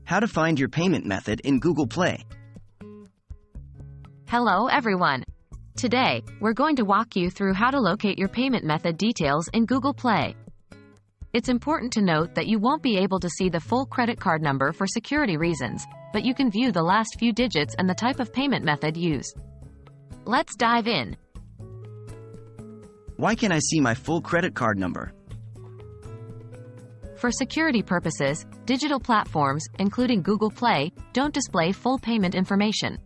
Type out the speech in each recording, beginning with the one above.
How to find your payment method in Google Play. Hello everyone. Today, we're going to walk you through how to locate your payment method details in Google Play. It's important to note that you won't be able to see the full credit card number for security reasons, but you can view the last few digits and the type of payment method used. Let's dive in. Why can't I see my full credit card number? For security purposes, digital platforms, including Google Play, don't display full payment information.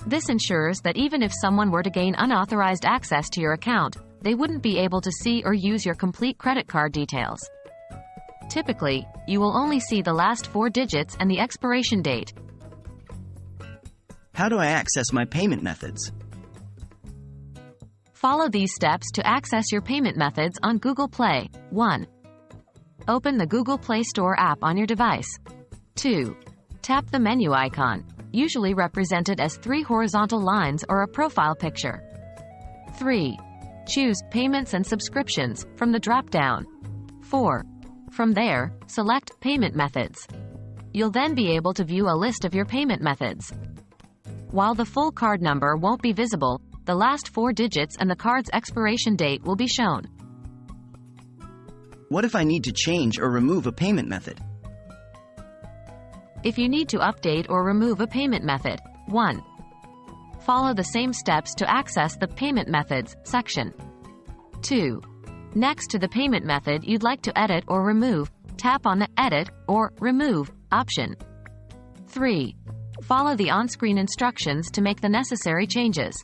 This ensures that even if someone were to gain unauthorized access to your account, they wouldn't be able to see or use your complete credit card details. Typically, you will only see the last 4 digits and the expiration date. How do I access my payment methods? Follow these steps to access your payment methods on Google Play. 1. Open the Google Play Store app on your device. 2. Tap the menu icon, usually represented as 3 horizontal lines or a profile picture. 3. Choose Payments and Subscriptions from the drop-down. 4. From there, select Payment Methods. You'll then be able to view a list of your payment methods. While the full card number won't be visible, the last 4 digits and the card's expiration date will be shown. What if I need to change or remove a payment method? If you need to update or remove a payment method, 1. Follow the same steps to access the Payment Methods section. 2. Next to the payment method you'd like to edit or remove, tap on the Edit or Remove option. 3. Follow the on-screen instructions to make the necessary changes.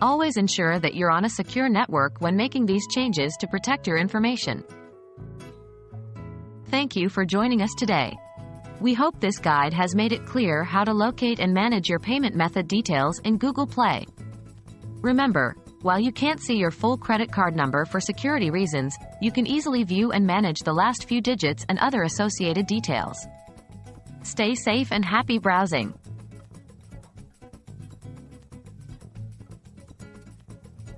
Always ensure that you're on a secure network when making these changes to protect your information. Thank you for joining us today. We hope this guide has made it clear how to locate and manage your payment method details in Google Play. Remember, while you can't see your full credit card number for security reasons, you can easily view and manage the last few digits and other associated details. Stay safe and happy browsing.